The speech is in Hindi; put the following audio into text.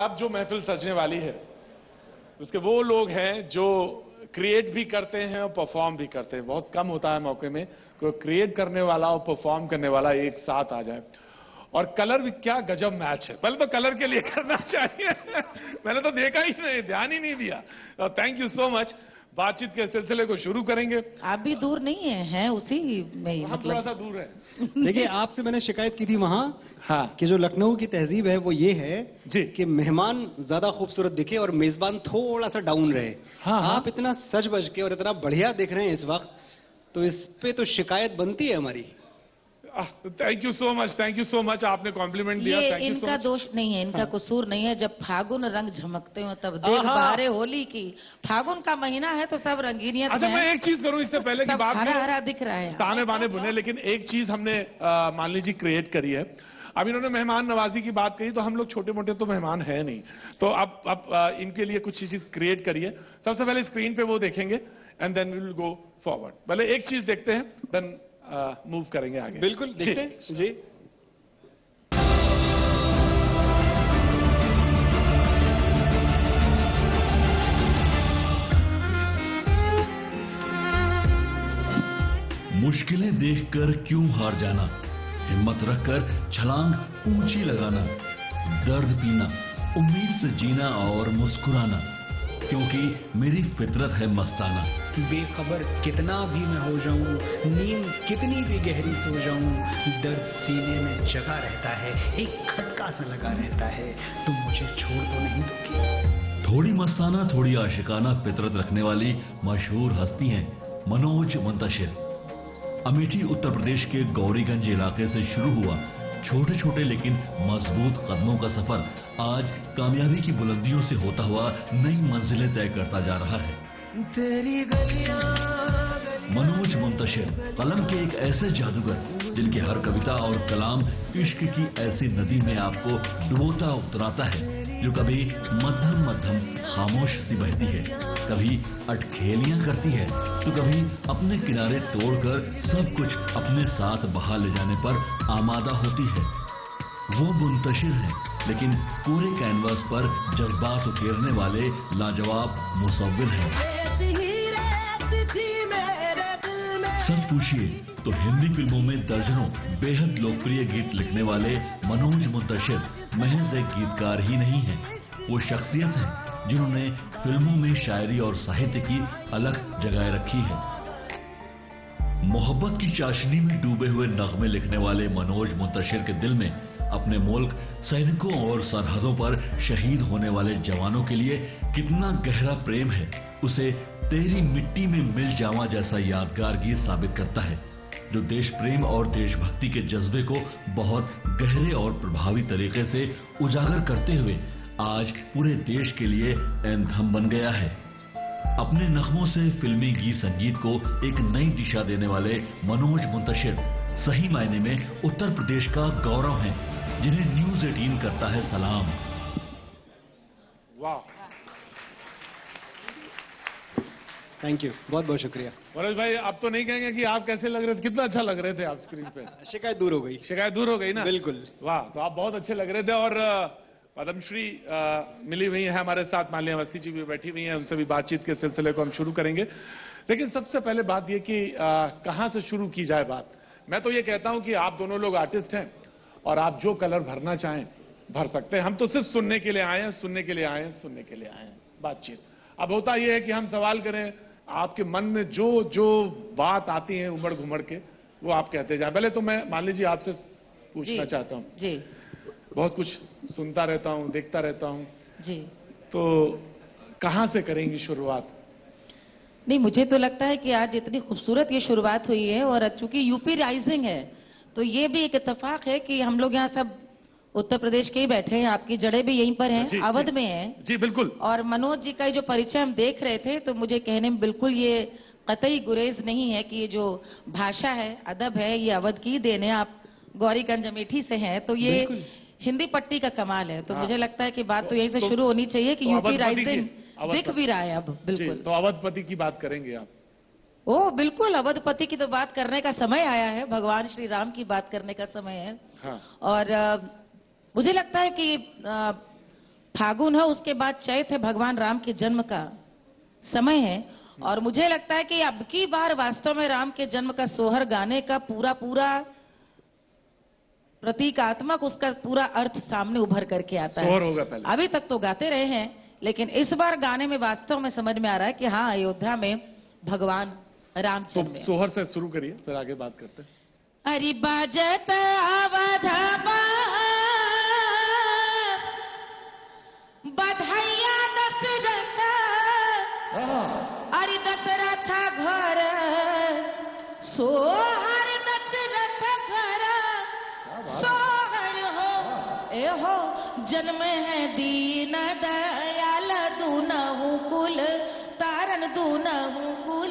अब जो महफिल सजने वाली है उसके वो लोग हैं जो क्रिएट भी करते हैं और परफॉर्म भी करते हैं। बहुत कम होता है मौके में कोई क्रिएट करने वाला और परफॉर्म करने वाला एक साथ आ जाए। और कलर भी क्या गजब मैच है। पहले तो कलर के लिए करना चाहिए मैंने तो देखा ही नहीं, ध्यान ही नहीं दिया। Thank you so much. बातचीत के सिलसिले को शुरू करेंगे। आप भी दूर नहीं हैं उसी में ही, हम थोड़ा सा दूर हैं। देखिए, आपसे मैंने शिकायत की थी वहां हाँ कि जो लखनऊ की तहजीब है वो ये है जी कि मेहमान ज्यादा खूबसूरत दिखे और मेजबान थोड़ा सा डाउन रहे। हाँ, हाँ। आप इतना सज बज के और इतना बढ़िया दिख रहे हैं इस वक्त, तो इस पे तो शिकायत बनती है हमारी। Thank you so much, thank you so much. आपने कॉम्प्लीमेंट दिया। ये थैंक यू सो इनका मच। दोष नहीं है, इनका कसूर नहीं है। जब फागुन रंग झमकते हो तब देख बहारे होली की। फागुन का महीना है तो सब रंगीनियत अच्छा, में मैं है। एक चीज करूं इससे पहले की सब बात हरा करूं। हरा दिख रहा है। ताने बाने बुने, लेकिन एक चीज हमने मान लीजिए क्रिएट करी है। अब इन्होंने मेहमान नवाजी की बात कही तो हम लोग छोटे मोटे तो मेहमान है नहीं, तो अब इनके लिए कुछ चीज क्रिएट करिए। सबसे पहले स्क्रीन पे वो देखेंगे and then we will go forward. पहले एक चीज देखते हैं, देन मूव करेंगे आगे। बिल्कुल, देखते हैं जी। मुश्किलें देखकर क्यों हार जाना, हिम्मत रखकर छलांग ऊंची लगाना, दर्द पीना, उम्मीद से जीना और मुस्कुराना, क्योंकि मेरी फितरत है मस्ताना। बेखबर कितना भी मैं हो जाऊं, नींद कितनी भी गहरी सो जाऊं, दर्द सीने में जगा रहता है, एक खटका सा लगा रहता है। तुम मुझे छोड़ तो नहीं दोगी। थोड़ी मस्ताना थोड़ी आशिकाना फितरत रखने वाली मशहूर हस्ती हैं मनोज मुंतशिर। अमेठी उत्तर प्रदेश के गौरीगंज इलाके से शुरू हुआ छोटे छोटे लेकिन मजबूत कदमों का सफर आज कामयाबी की बुलंदियों से होता हुआ नई मंजिलें तय करता जा रहा है। मनोज मुंतशिर कलम के एक ऐसे जादूगर जिनकी हर कविता और कलाम इश्क की ऐसी नदी में आपको डुबोता उतराता है जो कभी मध्यम मध्यम खामोश सी बहती है, कभी अटखेलियां करती है तो कभी अपने किनारे तोड़कर सब कुछ अपने साथ बहा ले जाने पर आमादा होती है। वो मुंतशिर है लेकिन पूरे कैनवास पर जज्बात उकेरने वाले लाजवाब मुसव्विर हैं। सच पूछिए तो हिंदी फिल्मों में दर्जनों बेहद लोकप्रिय गीत लिखने वाले मनोज मुंतशिर महज एक गीतकार ही नहीं है, वो शख्सियत है जिन्होंने फिल्मों में शायरी और साहित्य की अलग जगह रखी है। मोहब्बत की चाशनी में डूबे हुए नगमे लिखने वाले मनोज मुंतशिर के दिल में अपने मुल्क, सैनिकों और सरहदों पर शहीद होने वाले जवानों के लिए कितना गहरा प्रेम है, उसे तेरी मिट्टी में मिल जावा जैसा यादगार गीत साबित करता है, जो देश प्रेम और देशभक्ति के जज्बे को बहुत गहरे और प्रभावी तरीके से उजागर करते हुए आज पूरे देश के लिए ऐंधम बन गया है। अपने नगमों से फिल्मी गीत संगीत को एक नई दिशा देने वाले मनोज मुंतशिर सही मायने में उत्तर प्रदेश का गौरव हैं, जिन्हें न्यूज 18 करता है सलाम। वाह, थैंक यू, बहुत बहुत शुक्रिया। मनोज भाई, अब तो नहीं कहेंगे कि आप कैसे लग रहे थे, कितना अच्छा लग रहे थे आप स्क्रीन पे। शिकायत दूर हो गई। शिकायत दूर हो गई ना? बिल्कुल। वाह, तो आप बहुत अच्छे लग रहे थे। और पद्मश्री मिली हुई है हमारे साथ, मालिनी अवस्थी जी भी बैठी हुई हैं, उनसे भी बातचीत के सिलसिले को हम शुरू करेंगे। लेकिन सबसे पहले बात यह कि कहां से शुरू की जाए बात। मैं तो ये कहता हूं कि आप दोनों लोग आर्टिस्ट हैं और आप जो कलर भरना चाहें भर सकते हैं। हम तो सिर्फ सुनने के लिए आए हैं, सुनने के लिए आए हैं, सुनने के लिए आए हैं। बातचीत अब होता यह है कि हम सवाल करें, आपके मन में जो जो बात आती है उमड़ घुमड़ के, वो आप कहते जाए। पहले तो मैं मान लीजिए आपसे पूछना चाहता हूं जी। बहुत कुछ सुनता रहता हूं, देखता रहता हूं जी। तो कहां से करेंगी शुरुआत? नहीं, मुझे तो लगता है कि आज इतनी खूबसूरत ये शुरुआत हुई है और चूंकि यूपी राइजिंग है तो ये भी एक इत्तेफाक है कि हम लोग यहाँ सब उत्तर प्रदेश के ही बैठे हैं, आपकी जड़ें भी यहीं पर हैं, अवध में हैं। जी बिल्कुल। और मनोज जी का जो परिचय हम देख रहे थे तो मुझे कहने में बिल्कुल ये कतई गुरेज नहीं है कि ये जो भाषा है, अदब है, ये अवध की देन है। आप गौरीगंज अमेठी से हैं तो ये हिंदी पट्टी का कमाल है। तो मुझे लगता है कि बात तो यहीं से शुरू होनी चाहिए कि यूपी राइजिंग दिख भी रहा है अब। बिल्कुल। तो अवधपति की बात करेंगे आप? ओ बिल्कुल, अवधपति की तो बात करने का समय आया है, भगवान श्री राम की बात करने का समय है। हाँ। और मुझे लगता है कि फागुन है, उसके बाद चैत है, भगवान राम के जन्म का समय है। और मुझे लगता है कि अब की बार वास्तव में राम के जन्म का सोहर गाने का पूरा प्रतीकात्मक उसका पूरा अर्थ सामने उभर करके आता सोहर है। होगा पहले। अभी तक तो गाते रहे हैं, लेकिन इस बार गाने में वास्तव में समझ में आ रहा है कि हाँ, अयोध्या में भगवान राम तो जन्मे। सोहर से शुरू करिए, फिर आगे बात करते हैं। अरे बाजत अवध बधाइया दशरथ, अरे दशरथ घर सोहर, दशरथ घर सोहर हो, ए हो जन्म है दीन दयाल, दूनहु कुल तारन दूनहु कुल